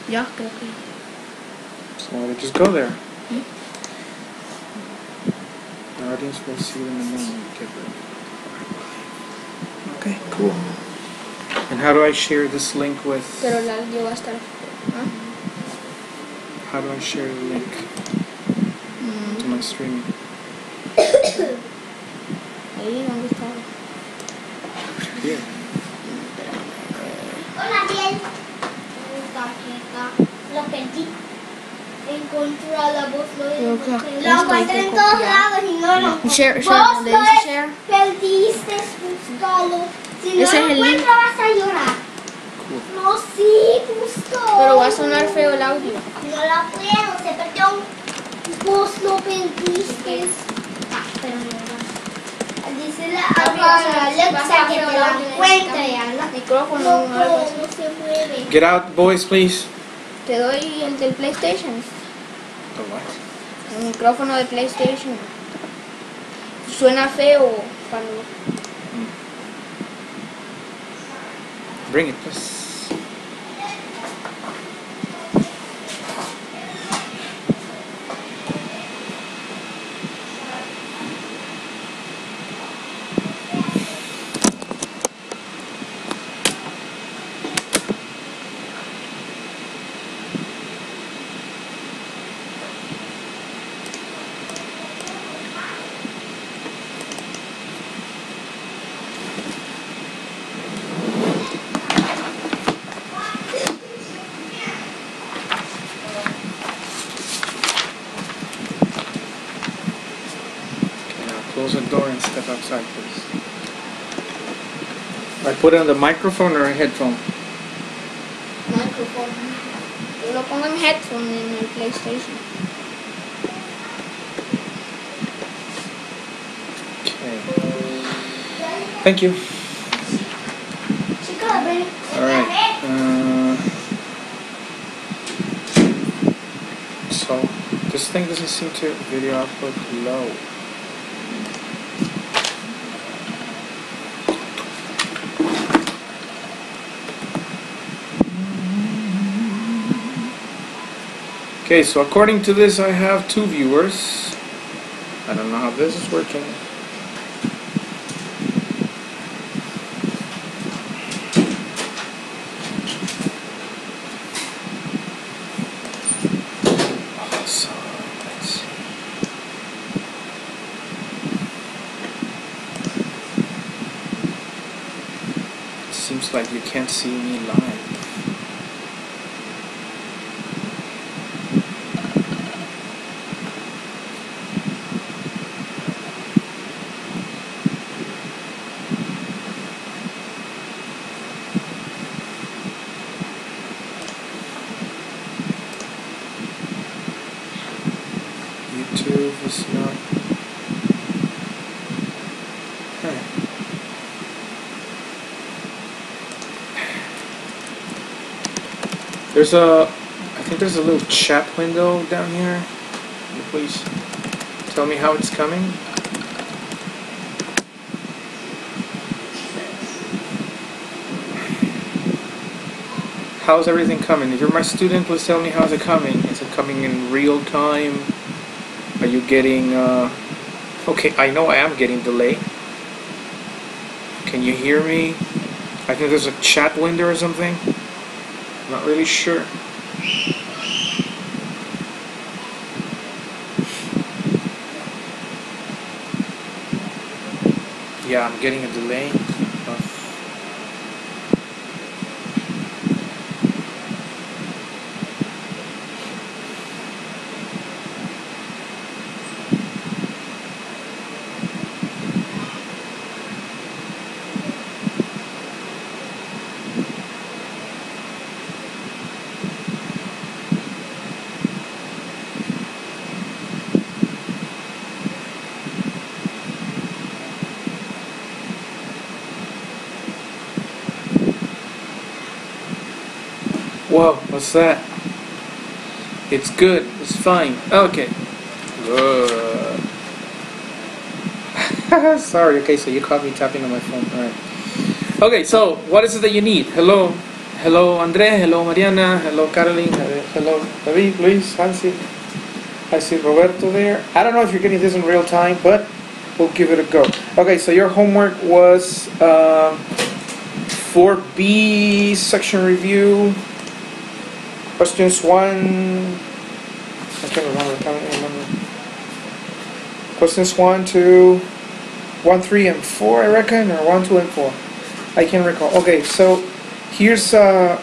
Ya, creo que. So why don't just go there? The audience will see you in the morning. Get ready. Okay, cool. And how do I share this link with? Pero el audio va a estar. How do I share the link to my streaming? Ahí, ¿dónde está? Here. Hola, bien. Lo perdí. Encontré la voz, lo encontré en todos lados y no lo encontré. Share, Vos le dice share. perdiste, búscalo. Si no Ese es lo el link. encuentras vas a llorar. No, sí, búscalo. Pero va a sonar feo el audio. No la puedo, se perdió. Vos lo perdiste. Pero no. Dice la Alexa que te la encuentre. Micrófono No o algo puedo, así. no se mueve. Get out, boys, please. Te doy el del PlayStation. The what? El micrófono de PlayStation. Suena feo cuando. Bring it, please. Close the door and step outside, please. I put it on the microphone or a headphone? Micrófono. Yo lo pongo en headphone en el PlayStation. Okay. Thank you. Alright. So, this thing doesn't seem to video output low. Okay, so according to this, I have 2 viewers. I don't know how this is working. So, let's see. It seems like you can't see me live. YouTube is not. There's a, I think there's a little chat window down here. Can you please tell me how it's coming? How's everything coming? If you're my student, please tell me how's it coming. Is it coming in real time? Are you getting, okay, I know I am getting delay. Can you hear me? I think there's a chat window or something. Not really sure. Yeah, I'm getting a delay. Whoa, what's that? It's good, it's fine. Okay. Good. Sorry, okay, so you caught me tapping on my phone. Alright. Okay, so what is it that you need? Hello? Hello, Andre. Hello, Mariana. Hello, Caroline. Hello, David, Luis, Hansi. I see Roberto there. I don't know if you're getting this in real time, but we'll give it a go. Okay, so your homework was 4B section review. Questions 1. I can't remember. Questions 1, 2, 1, 3, and 4, I reckon, or 1, 2, and 4. I can't recall. Okay, so here's the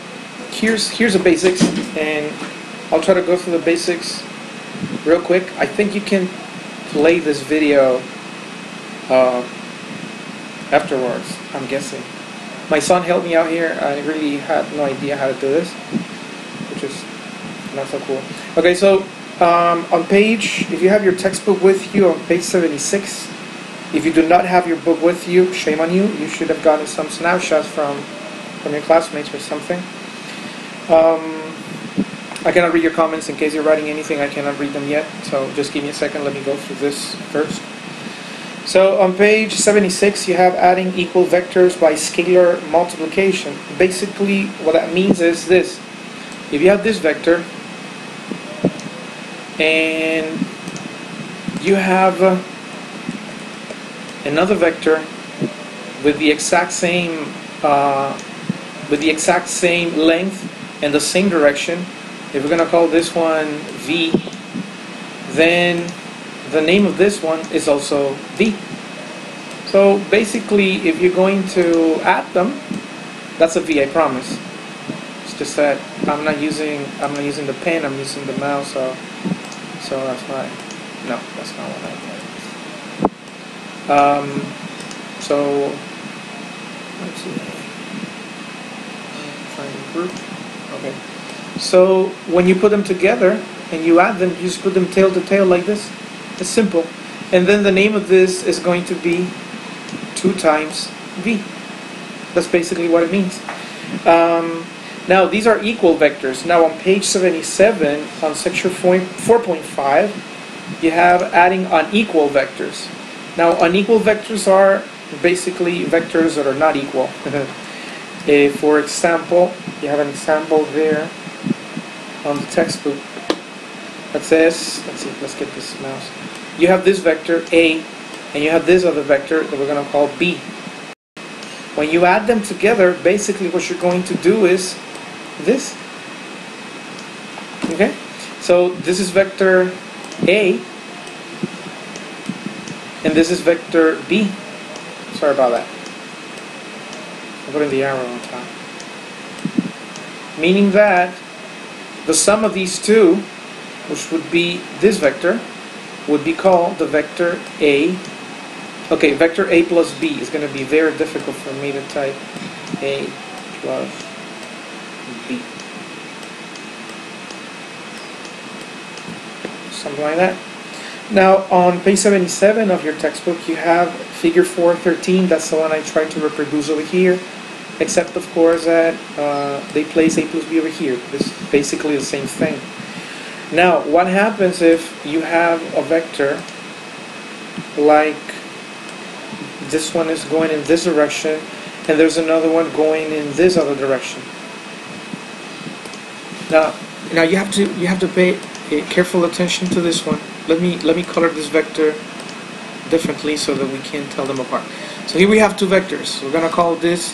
basics, and I'll try to go through the basics real quick. I think you can play this video afterwards, I'm guessing. My son helped me out here. I really had no idea how to do this, which is not so cool. Okay, so on page, if you have your textbook with you, on page 76, if you do not have your book with you, shame on you. You should have gotten some snapshots from your classmates or something. I cannot read your comments in case you're writing anything. I cannot read them yet, so just give me a second. Let me go through this first. So on page 76, you have adding equal vectors by scalar multiplication. Basically, what that means is this. If you have this vector, and you have another vector with the exact same length and the same direction, if we're going to call this one V, then the name of this one is also V. So basically, if you're going to add them, that's a V, I promise. It's just that I'm not using the pen, I'm using the mouse, so that's why. No, that's not what I did. So let's see. Find a group. Okay. So when you put them together and you add them, you just put them tail to tail like this. It's simple. And then the name of this is going to be 2 times V. That's basically what it means. Now these are equal vectors. Now on page 77, on section 4.5, you have adding unequal vectors. Now unequal vectors are basically vectors that are not equal. For example, you have an example there on the textbook that says, let's get this mouse. You have this vector A, and you have this other vector that we're going to call B. When you add them together, basically what you're going to do is this. Okay? So this is vector A, and this is vector B. Sorry about that. I'm putting the arrow on top. Meaning that the sum of these two, which would be this vector, would be called the vector A. Okay, vector A plus B is going to be very difficult for me to type A plus B. Something like that. Now on page 77 of your textbook, you have figure 4.13. That's the one I tried to reproduce over here, except of course that they place A plus B over here. This is basically the same thing. Now what happens if you have a vector like this one is going in this direction and there's another one going in this other direction? Now you have to pay careful attention to this one. Let me color this vector differently so that we can tell them apart. So here we have two vectors. We're going to call this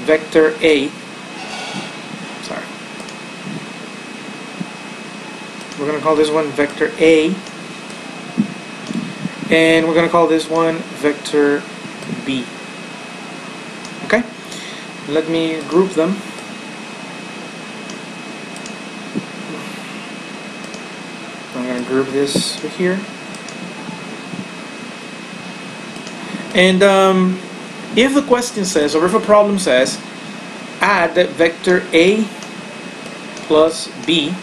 vector A. Sorry. We're going to call this one vector A. And we're going to call this one vector B. Okay? Let me group them. I'm going to group this over here. And if the question says, or if a problem says, add vector A plus B,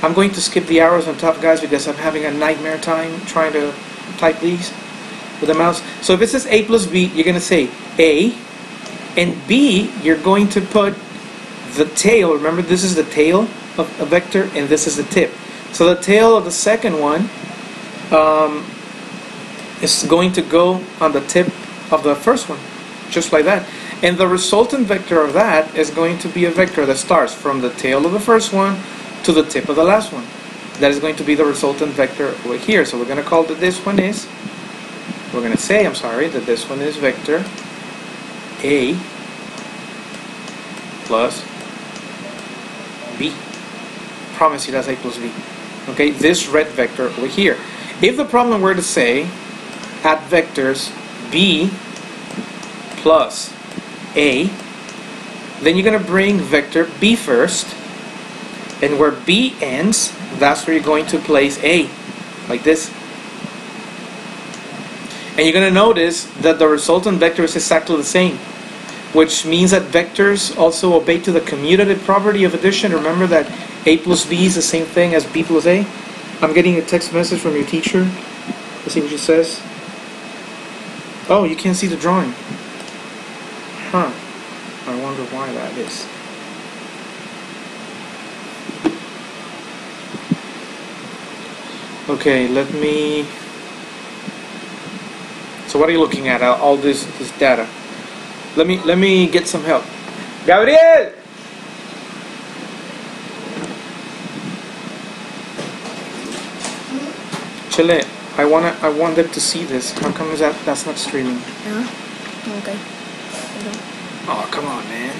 I'm going to skip the arrows on top, guys, because I'm having a nightmare time trying to type these with the mouse. So if it says A plus B, you're going to say A, and B, you're going to put the tail. Remember, this is the tail of a vector, and this is the tip. So the tail of the second one is going to go on the tip of the first one, just like that. And the resultant vector of that is going to be a vector that starts from the tail of the first one to the tip of the last one. That is going to be the resultant vector over here. So we're going to call that this one is, we're going to say, I'm sorry, that this one is vector A plus B. Promise you that's A plus B. Okay, this red vector over here. If the problem were to say, add vectors B plus A, then you're going to bring vector B first, and where B ends, that's where you're going to place A, like this. And you're going to notice that the resultant vector is exactly the same, which means that vectors also obey to the commutative property of addition. Remember that A plus B is the same thing as B plus A? I'm getting a text message from your teacher. Let's see what she says. Oh, you can't see the drawing. Huh. I wonder why that is. Okay, let me... So what are you looking at? All this data. Let me get some help. Gabriel! Chile, I want them to see this. How come that's not streaming? Okay. Oh, come on, man.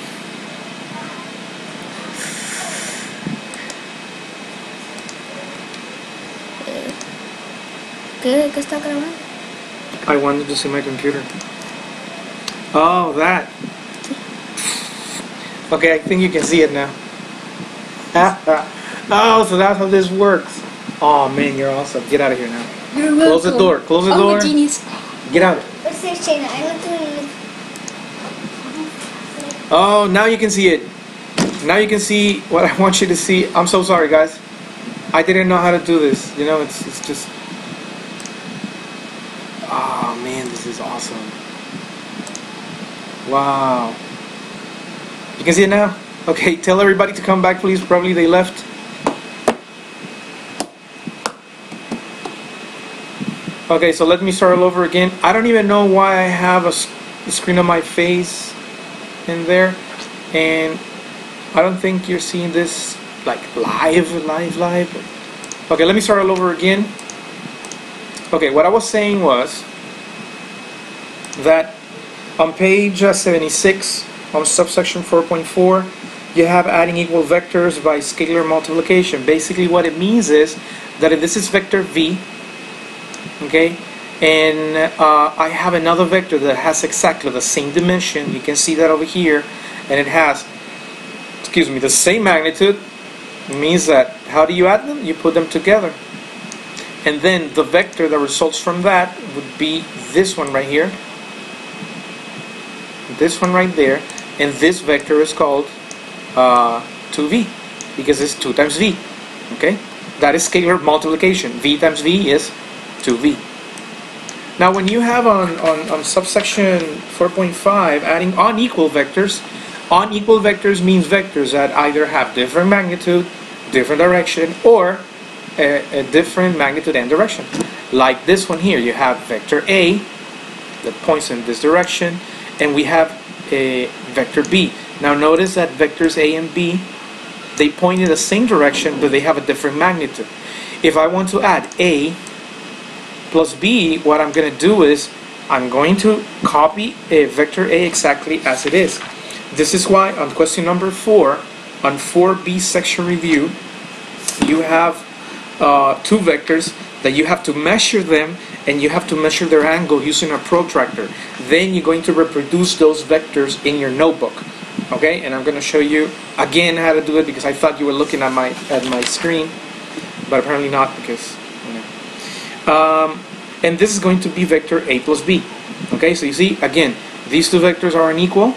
¿Qué está grabando? I wanted to see my computer. Oh, that. Okay, I think you can see it now. Oh, so that's how this works. Oh man, you're awesome. Get out of here now. You're Close the door. Close the door. I'm a genius. Get out. What's this, China? I don't do anything. Oh, now you can see it. Now you can see what I want you to see. I'm so sorry, guys. I didn't know how to do this. You know, it's just... Oh man, this is awesome. Wow. You can see it now? Okay, tell everybody to come back, please. Probably they left. Okay, so let me start all over again. I don't even know why I have a screen of my face in there, and I don't think you're seeing this like live. Okay, let me start all over again. Okay, what I was saying was that on page 76 on subsection 4.4 you have adding equal vectors by scalar multiplication. Basically what it means is that if this is vector V, okay, and I have another vector that has exactly the same dimension, you can see that over here, and it has, excuse me, the same magnitude. It means that, how do you add them? You put them together. And then the vector that results from that would be this one right here, this one right there, and this vector is called 2v, because it's 2 times v, okay? That is scalar multiplication. V times v is 2v. Now when you have on subsection 4.5 adding unequal vectors means vectors that either have different magnitude, different direction, or a different magnitude and direction. Like this one here, you have vector A that points in this direction, and we have a vector B. Now notice that vectors A and B, they point in the same direction, but they have a different magnitude. If I want to add A plus B, what I'm going to do is I'm going to copy a vector A exactly as it is. This is why on question number 4, on 4B section review, you have two vectors that you have to measure them, and you have to measure their angle using a protractor. Then you're going to reproduce those vectors in your notebook. Okay, and I'm going to show you again how to do it, because I thought you were looking at my screen, but apparently not, because you know. And this is going to be vector A plus B. Okay, so you see again, these two vectors are unequal.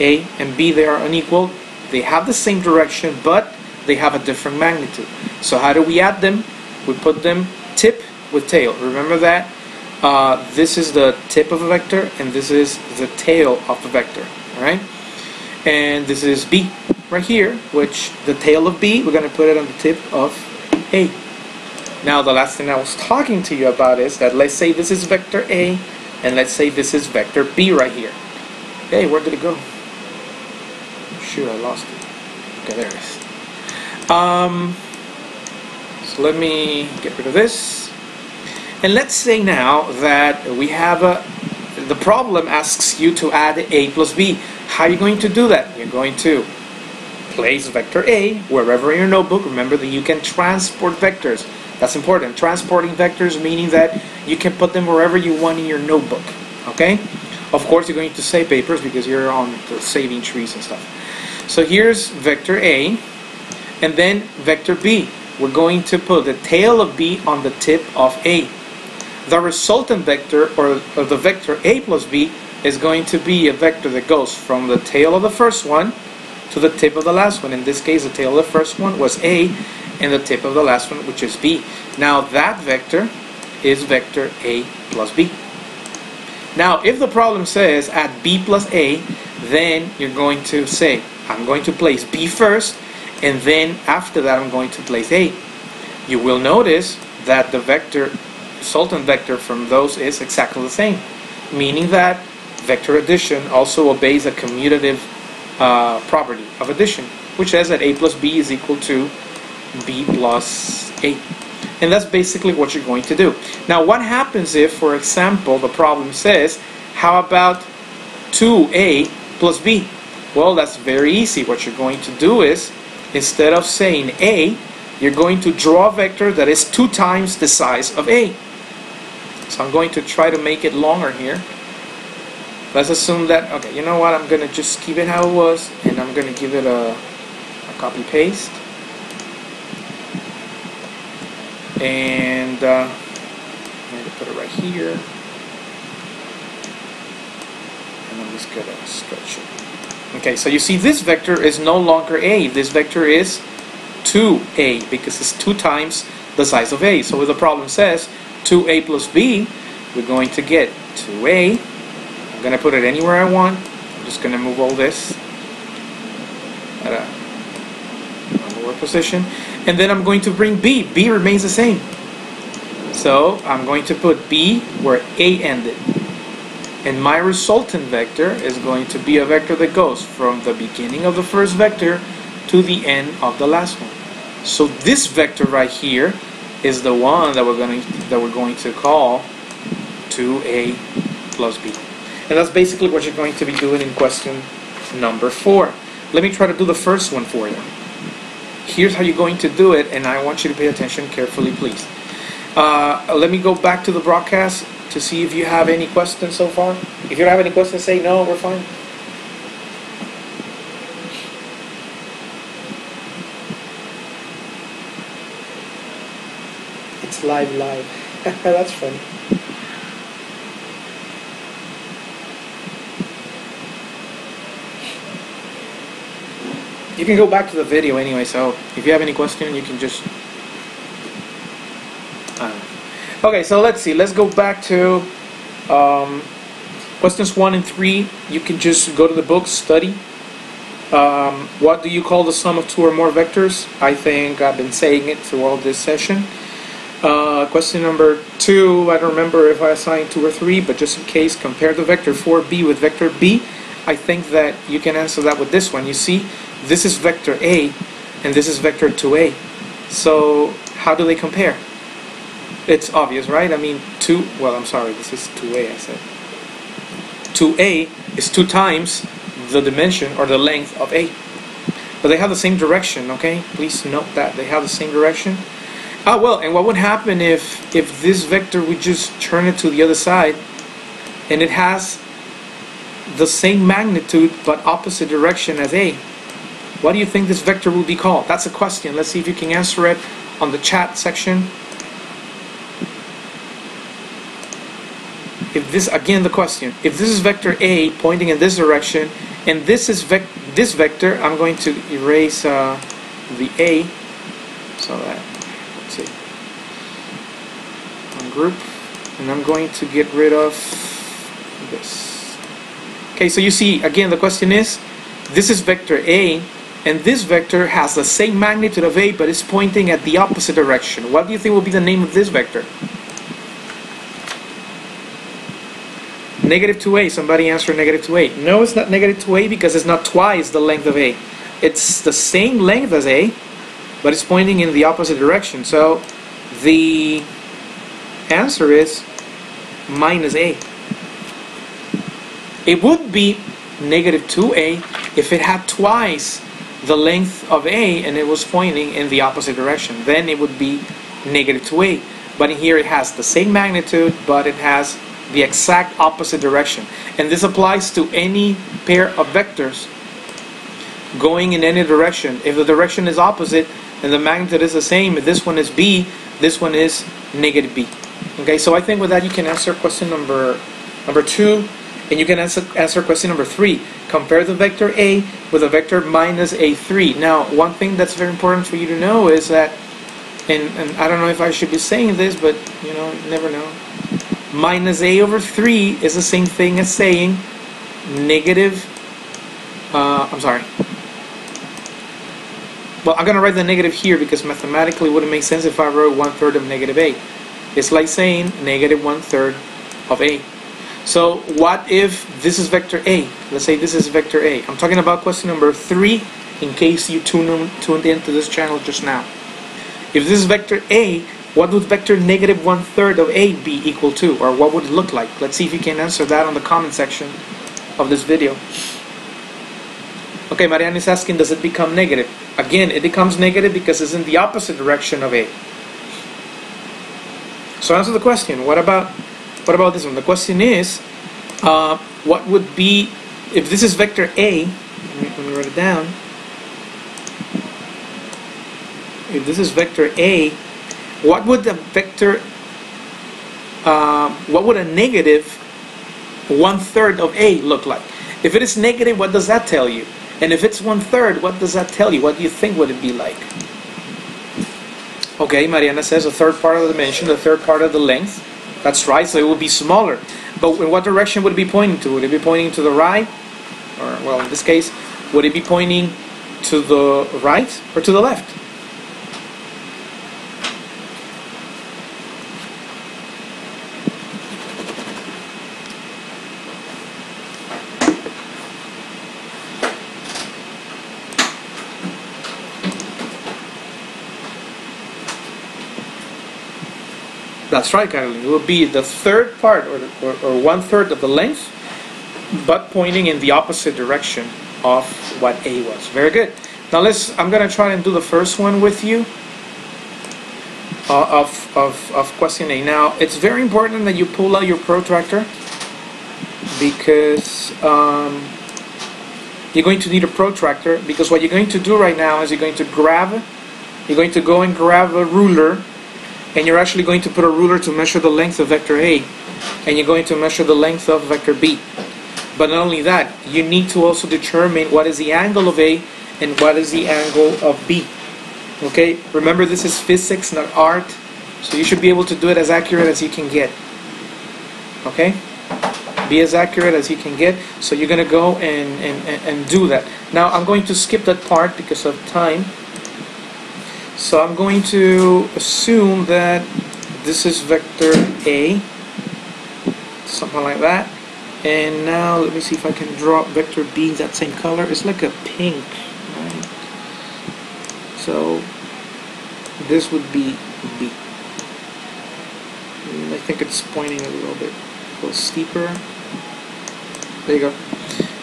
A and B, they are unequal. They have the same direction, but they have a different magnitude. So how do we add them? We put them tip with tail. Remember that this is the tip of a vector, and this is the tail of the vector. All right. And this is B right here, which the tail of B, we're going to put it on the tip of A. Now the last thing I was talking to you about is that let's say this is vector A, and let's say this is vector B right here. Hey, where did it go? Shoot, I lost it. Okay, there it is. So let me get rid of this. And let's say now that we have the problem asks you to add a plus b. How are you going to do that? You're going to place vector A wherever in your notebook. Remember that you can transport vectors. That's important. Transporting vectors meaning that you can put them wherever you want in your notebook. Okay? Of course, you're going to save papers because you're on the saving trees and stuff. So here's vector A, and then vector B. We're going to put the tail of B on the tip of A. The resultant vector, or the vector A plus B, is going to be a vector that goes from the tail of the first one to the tip of the last one. In this case, the tail of the first one was A, and the tip of the last one, which is B. Now that vector is vector A plus B. Now, if the problem says add B plus A, then you're going to say, I'm going to place B first, and then after that I'm going to place A. You will notice that the vector, resultant vector from those is exactly the same, meaning that vector addition also obeys a commutative property of addition, which says that A plus B is equal to B plus A. And that's basically what you're going to do. Now, what happens if, for example, the problem says, how about 2A plus B? Well, that's very easy. What you're going to do is, instead of saying A, you're going to draw a vector that is 2 times the size of A. So I'm going to try to make it longer here. Let's assume that, okay, you know what, I'm going to just keep it how it was, and I'm going to give it a copy-paste. And I'm going to put it right here. And I'm just going to stretch it. Okay, so you see this vector is no longer A. This vector is 2A because it's 2 times the size of A. So if the problem says 2A plus B, we're going to get 2A. I'm going to put it anywhere I want. I'm just going to move all this at a lower position. And then I'm going to bring B. B remains the same. So I'm going to put B where A ended. And my resultant vector is going to be a vector that goes from the beginning of the first vector to the end of the last one. So this vector right here is the one that we're going to call 2A plus B. And that's basically what you're going to be doing in question number 4. Let me try to do the first one for you. Here's how you're going to do it, and I want you to pay attention carefully, please. Let me go back to the broadcast to see if you have any questions so far. If you don't have any questions, say no, we're fine. It's live. That's funny. You can go back to the video anyway, so if you have any question, you can just... Okay, so let's see. Let's go back to questions 1 and 3. You can just go to the book, study. What do you call the sum of 2 or more vectors? I think I've been saying it throughout this session. Question number 2, I don't remember if I assigned 2 or 3, but just in case, compare the vector 4b with vector b. I think that you can answer that with this one. You see, this is vector A, and this is vector 2a. So, how do they compare? It's obvious, right? I mean, this is 2a, I said. 2a is 2 times the dimension, or the length of A. But they have the same direction, okay? Please note that. They have the same direction. Well, and what would happen if this vector, we just turn it to the other side, and it has the same magnitude, but opposite direction as A? What do you think this vector will be called? That's a question. Let's see if you can answer it on the chat section. If this, again the question, if this is vector A pointing in this direction, and this is this vector, I'm going to erase the A, so that, let's see, ungroup, and I'm going to get rid of this. Okay, so you see, again the question is, this is vector A, and this vector has the same magnitude of A, but it's pointing at the opposite direction. What do you think will be the name of this vector? Negative 2a. Somebody answer negative 2a. No, it's not negative 2a because it's not twice the length of a. It's the same length as a, but it's pointing in the opposite direction. So the answer is minus a. It would be negative 2a if it had twice the length of a and it was pointing in the opposite direction. Then it would be negative 2a. But in here it has the same magnitude, but it has the exact opposite direction. And this applies to any pair of vectors going in any direction. If the direction is opposite and the magnitude is the same, if this one is b, this one is negative b. Okay, so I think with that you can answer question number 2, and you can answer question number 3. Compare the vector a with the vector minus a3. Now, one thing that's very important for you to know is that, and I don't know if I should be saying this, but you know, you never know. Minus a over 3 is the same thing as saying negative, I'm sorry. Well, I'm going to write the negative here because mathematically it wouldn't make sense if I wrote 1/3 of negative a. It's like saying negative 1/3 of a. So what if this is vector a? Let's say this is vector a. I'm talking about question number 3 in case you tuned into this channel just now. If this is vector a, what would vector negative 1/3 of a be equal to? Or what would it look like? Let's see if you can answer that on the comment section of this video. Okay, Marianne is asking, does it become negative? Again, it becomes negative because it's in the opposite direction of a. So answer the question. What about this one? The question is, what would be, if this is vector a, let me write it down. If this is vector a, what would the vector, what would a negative 1/3 of a look like? If it is negative, what does that tell you? And if it's 1/3, what does that tell you? What do you think would it be like? Okay, Mariana says a third part of the dimension, the third part of the length. That's right, so it would be smaller. But in what direction would it be pointing to? Would it be pointing to the right? Or, well, in this case, would it be pointing to the right or to the left? That's right, Caroline. It will be the third part or 1/3 of the length, but pointing in the opposite direction of what A was. Very good. Now I'm going to try and do the first one with you of question A. Now, it's very important that you pull out your protractor because you're going to need a protractor, because what you're going to do right now is you're going to go and grab a ruler, and you're actually going to put a ruler to measure the length of vector A, and you're going to measure the length of vector B. But not only that, you need to also determine what is the angle of A and what is the angle of B. Okay, remember this is physics, not art, so you should be able to do it as accurate as you can get. Okay, be as accurate as you can get. So you're going to go and do that. Now I'm going to skip that part because of time. So I'm going to assume that this is vector A, something like that. And now let me see if I can draw vector B that same color. It's like a pink, right? So this would be B. And I think it's pointing a little steeper. There you go.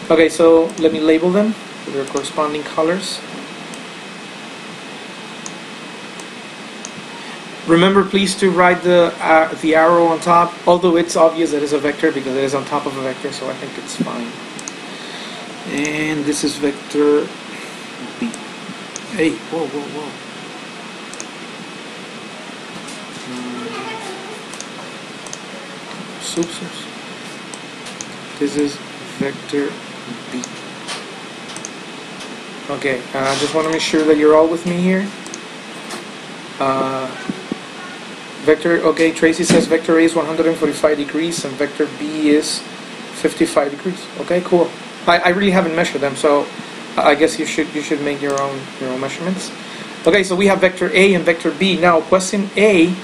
Okay, so let me label them with their corresponding colors. Remember, please, to write the arrow on top, although it's obvious that it's a vector because it is on top of a vector, so I think it's fine. And this is vector B. Hey, whoa. Oops. This is vector B. Okay, I just want to make sure that you're all with me here. Vector, okay, Tracy says vector A is 145 degrees and vector B is 55 degrees. Okay, cool. I really haven't measured them, so I guess you should make your own measurements. Okay, so we have vector A and vector B. Now question A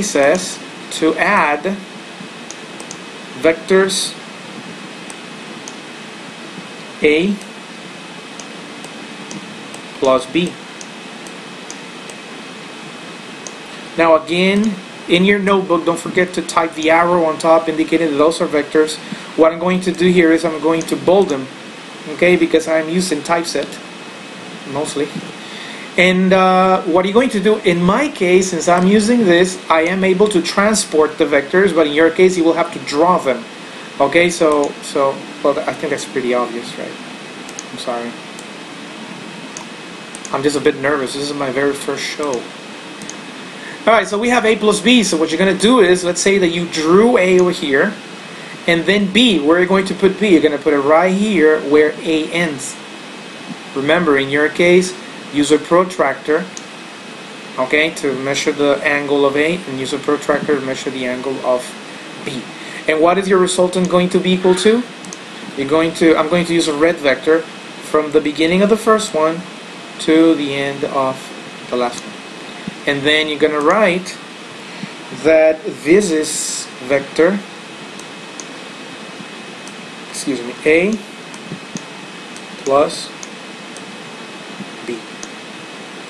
says to add vectors A plus B. Now again, in your notebook, don't forget to type the arrow on top indicating that those are vectors. What I'm going to do here is I'm going to bold them, okay, because I'm using typeset mostly. And what you're going to do, in my case, since I'm using this, I am able to transport the vectors, but in your case you will have to draw them. Okay, so well, I think that's pretty obvious, right? I'm sorry. I'm just a bit nervous. This is my very first show. Alright, so we have A plus B. So what you're going to do is, let's say that you drew A over here, and then B. Where are you going to put B? You're going to put it right here where A ends. Remember, in your case, use a protractor, okay, to measure the angle of A, and use a protractor to measure the angle of B. And what is your resultant going to be equal to? I'm going to use a red vector from the beginning of the first one to the end of the last one. And then you're going to write that this is vector, A plus B.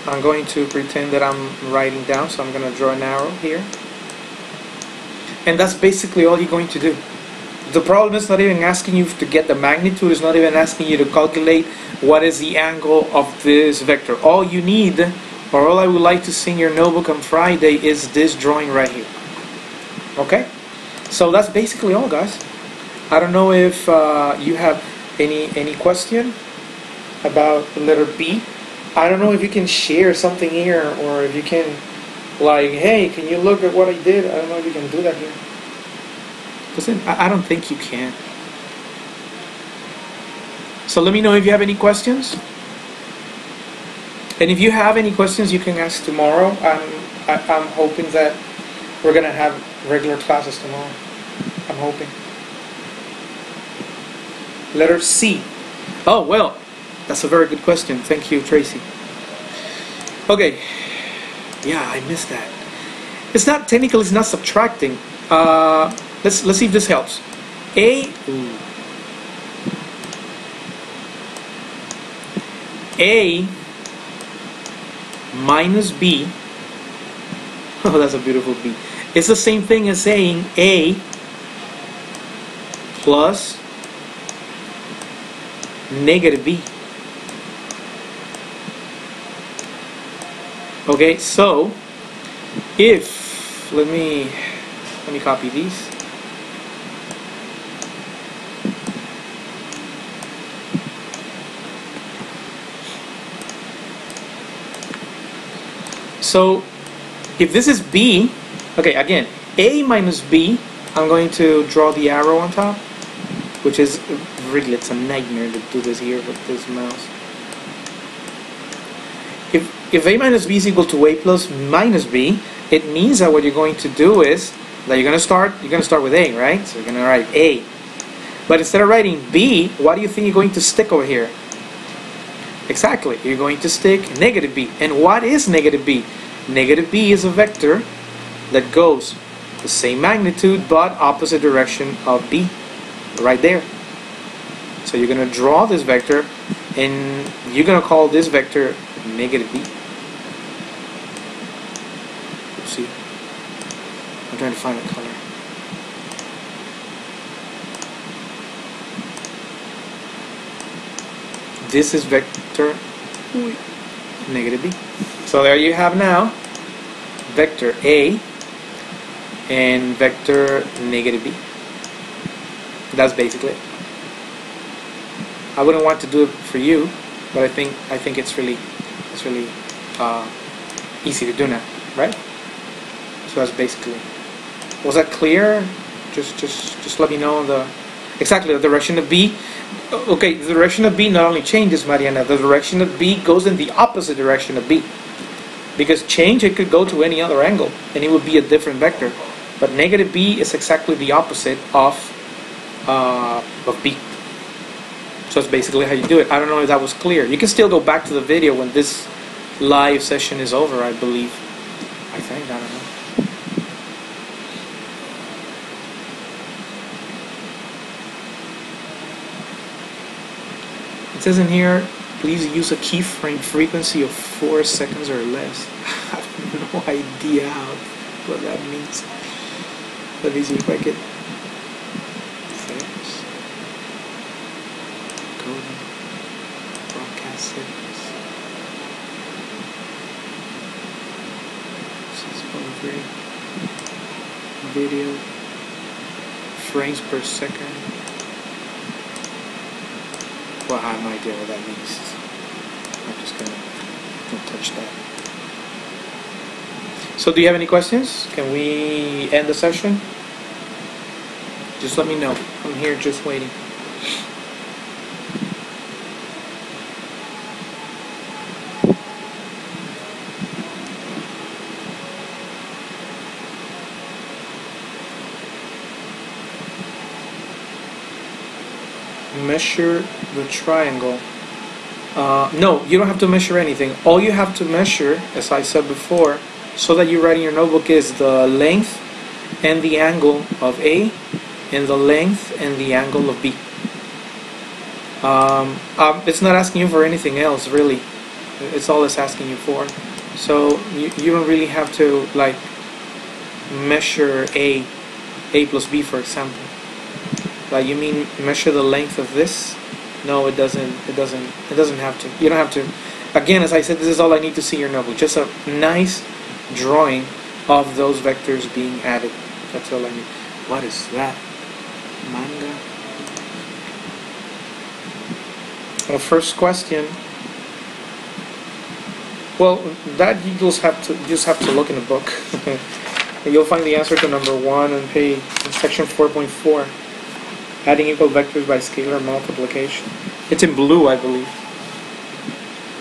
I'm going to pretend that I'm writing down, so I'm going to draw an arrow here. And that's basically all you're going to do. The problem is not even asking you to get the magnitude, it's not even asking you to calculate what is the angle of this vector. All you need, or all I would like to see in your notebook on Friday, is this drawing right here. Okay? So that's basically all, guys. I don't know if you have any question about the letter B. I don't know if you can share something here, or if you can, like, hey, can you look at what I did? I don't know if you can do that here. Listen, I don't think you can. So let me know if you have any questions. And if you have any questions, you can ask tomorrow. I'm hoping that we're gonna have regular classes tomorrow. I'm hoping. Letter C. Oh, well, that's a very good question. Thank you, Tracy. Okay. Yeah, I missed that. It's not technical. It's not subtracting. Let's see if this helps. A minus B. Oh, that's a beautiful B. It's the same thing as saying A plus negative B. Okay, so if let me copy these. So if this is B, okay, again, A minus B, I'm going to draw the arrow on top, which is really, it's a nightmare to do this here with this mouse. If A minus B is equal to A plus minus B, it means that what you're going to do is that you're going to start with A, right? So you're going to write A. But instead of writing B, what do you think you're going to stick over here? Exactly, you're going to stick negative B. And what is negative B? Negative B is a vector that goes the same magnitude but opposite direction of B, right there. So you're going to draw this vector and you're going to call this vector negative B. See, I'm trying to find a color. This is vector negative B. So there you have now vector A and vector negative B. That's basically it. I wouldn't want to do it for you, but I think it's really easy to do now, right? So that's basically. Was that clear? Just let me know exactly the direction of B. Okay, the direction of B not only changes, Mariana, the direction of B goes in the opposite direction of B. Because change, it could go to any other angle, and it would be a different vector. But negative B is exactly the opposite of B. So that's basically how you do it. I don't know if that was clear. You can still go back to the video when this live session is over, I believe. I think, I don't know. It says in here, please use a keyframe frequency of 4 seconds or less. I have no idea what that means. Let me see if I can. Settings. Coding. Broadcast settings. 6.3. Video. Frames per second. Well, I have no idea what that means. I'm just gonna don't touch that. So do you have any questions? Can we end the session? Just let me know. I'm here just waiting. Measure the triangle. No, you don't have to measure anything. All you have to measure, as I said before, so that you write in your notebook, is the length and the angle of A, and the length and the angle of B. It's not asking you for anything else, really. It's all it's asking you for. So you don't really have to like measure A plus B, for example. Like, you mean measure the length of this? No, it doesn't have to. You don't have to. Again, as I said, this is all I need to see in your notebook. Just a nice drawing of those vectors being added. That's all I need. What is that? Manga. Well, first question. Well, that you just have to look in the book. You'll find the answer to number 1 on page section 4.4. Adding equal vectors by scalar multiplication. It's in blue, I believe.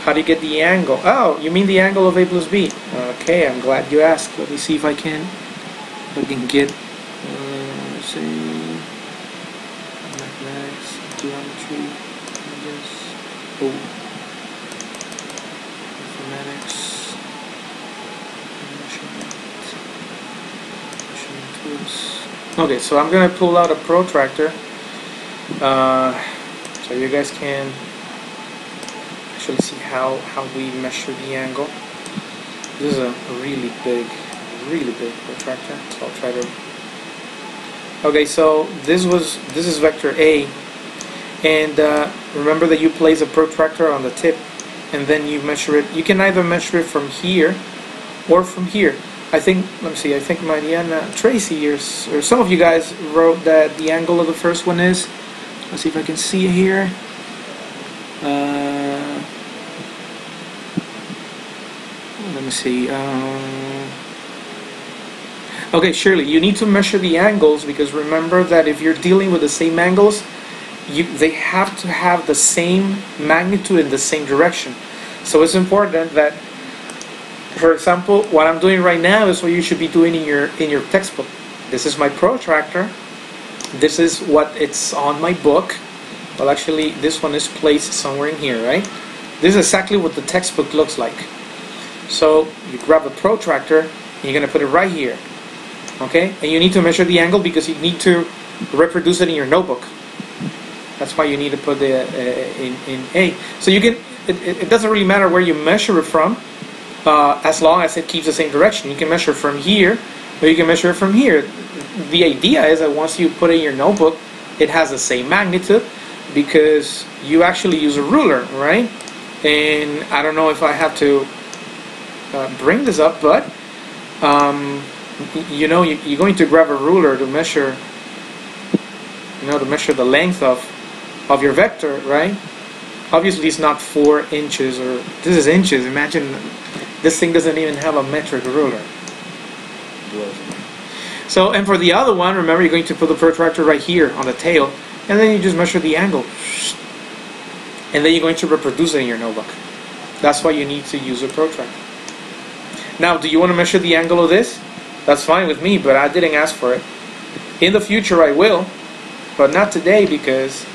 How do you get the angle? Oh, you mean the angle of A plus B. Okay, I'm glad you asked. Let me see if I can get, let's see, mathematics, geometry, mathematics, measurement tools. Okay, so I'm going to pull out a protractor. So you guys can actually see how we measure the angle. This is a really big protractor. So I'll try to. Okay, so this is vector A, and remember that you place a protractor on the tip, and then you measure it. You can either measure it from here or from here. I think, let me see, I think Mariana, Tracy, or some of you guys wrote that the angle of the first one is, let's see if I can see it here. Let me see. Okay, Shirley, you need to measure the angles, because remember that if you're dealing with the same angles, they have to have the same magnitude in the same direction. So it's important that, for example, what I'm doing right now is what you should be doing in your textbook. This is my protractor. This is what it's on my book. Well, actually, this one is placed somewhere in here, right? This is exactly what the textbook looks like. So you grab a protractor, and you're going to put it right here. Okay? And you need to measure the angle because you need to reproduce it in your notebook. That's why you need to put the in A. So you can. It doesn't really matter where you measure it from, as long as it keeps the same direction. You can measure from here, or you can measure from here. The idea is that once you put it in your notebook, it has the same magnitude, because you actually use a ruler, right? And I don't know if I have to bring this up, but you know, you're going to grab a ruler to measure, to measure the length of your vector, right? Obviously, it's not 4 inches, or this is inches. Imagine this thing doesn't even have a metric ruler. So, and for the other one, remember, you're going to put the protractor right here on the tail, and then you just measure the angle, and then you're going to reproduce it in your notebook. That's why you need to use a protractor. Now, do you want to measure the angle of this? That's fine with me, but I didn't ask for it. In the future, I will, but not today, because,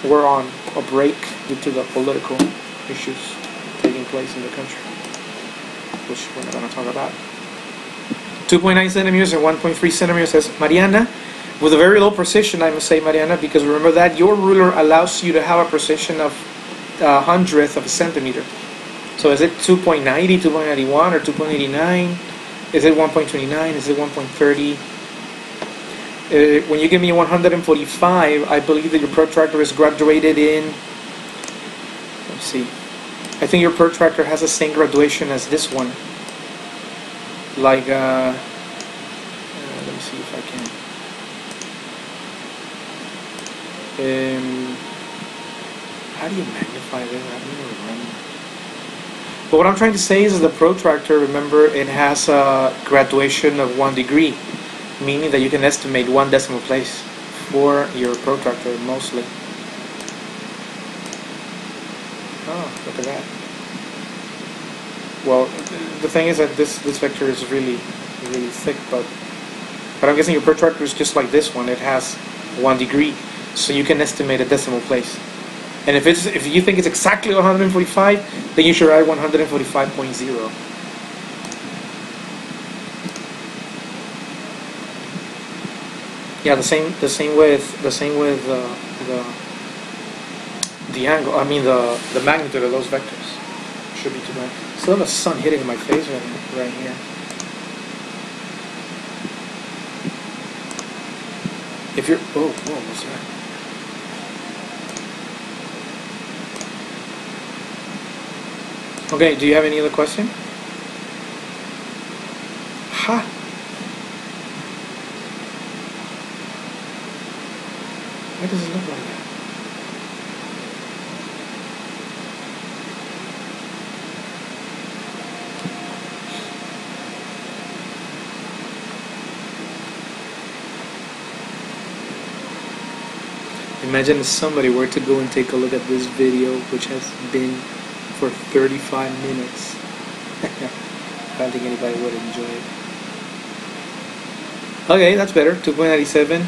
we're on a break due to the political issues taking place in the country, which we're not going to talk about. 2.9 centimeters and 1.3 centimeters, says Mariana. with a very low precision, I must say, Mariana, because remember that your ruler allows you to have a precision of a hundredth of a centimeter. So is it 2.90, 2.91, or 2.89? Is it 1.29? Is it 1.30? When you give me 145, I believe that your protractor is graduated in, let's see, I think your protractor has the same graduation as this one. Like, let me see if I can. How do you magnify this? I don't even remember. But what I'm trying to say is the protractor, remember, it has a graduation of 1 degree, meaning that you can estimate 1 decimal place for your protractor mostly. Oh, look at that. Well, the thing is that this vector is really thick, but I'm guessing your protractor is just like this one. It has 1 degree, so you can estimate a decimal place. And if you think it's exactly 145, then you should write 145.0. Yeah, the same with the angle. I mean the magnitude of those vectors should be too much. Still have a sun hitting my face right here. If you're what's that? Okay, do you have any other question? Ha! Why does it look like that? Imagine if somebody were to go and take a look at this video, which has been for 35 minutes. I don't think anybody would enjoy it. Okay, that's better. 2.97.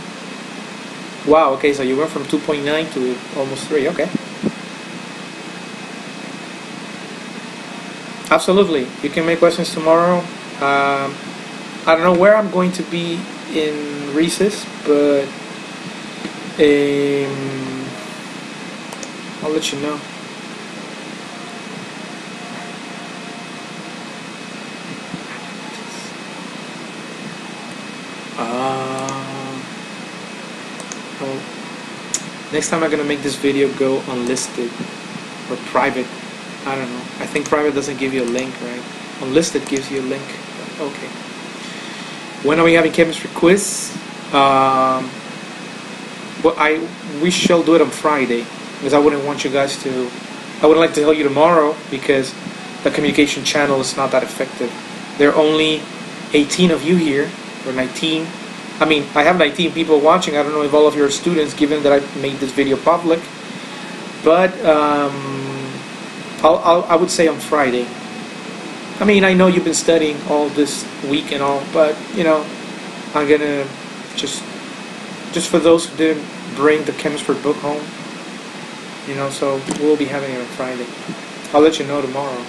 Wow, okay, so you went from 2.9 to almost 3. Okay. Absolutely. You can make questions tomorrow. I don't know where I'm going to be in recess, but I'll let you know. Well, next time I'm gonna make this video go unlisted or private. I don't know. I think private doesn't give you a link, right? Unlisted gives you a link. Okay. When are we having chemistry quiz? Well, we shall do it on Friday, because I wouldn't want you guys to. I would like to tell you tomorrow because the communication channel is not that effective. There are only 18 of you here, or 19. I mean, I have 19 people watching. I don't know if all of you are students, given that I made this video public. But I would say on Friday. I mean, I know you've been studying all this week and all, but you know, I'm gonna just for those who didn't bring the chemistry book home, you know, so we'll be having it on Friday. I'll let you know tomorrow.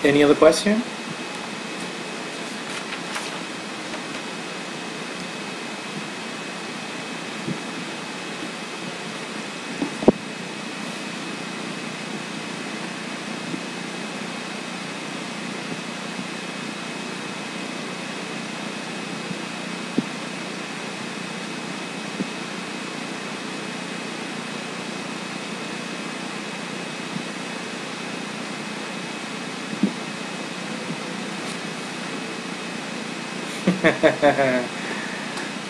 Any other question?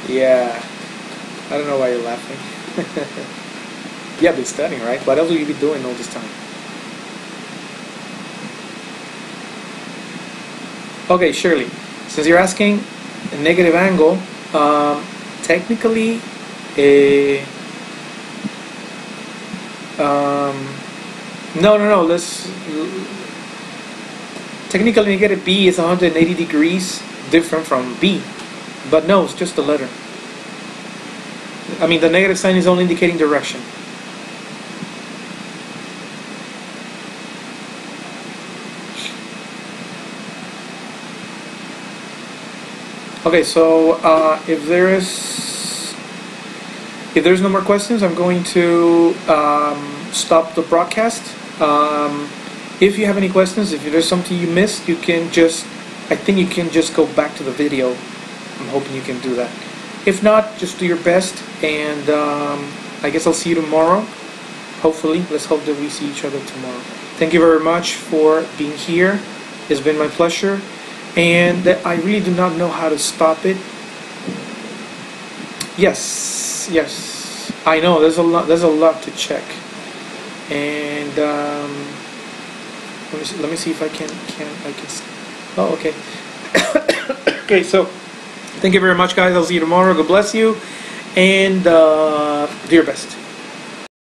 Yeah, I don't know why you're laughing. You have been studying, right? What else will you be doing all this time? Okay, Shirley, since you're asking a negative angle, technically, no, let's. Technically, negative B is 180 degrees different from B, but no, it's just a letter. I mean, the negative sign is only indicating direction. Okay, so if there's no more questions, I'm going to stop the broadcast. If you have any questions, if there's something you missed, you can I think you can just go back to the video. I'm hoping you can do that. If not, just do your best, and I guess I'll see you tomorrow. Hopefully, let's hope that we see each other tomorrow. Thank you very much for being here. It's been my pleasure, and I really do not know how to stop it. Yes, I know there's a lot to check, and let me see if I can. Oh, okay. Okay, so thank you very much, guys. I'll see you tomorrow. God bless you, and do your best.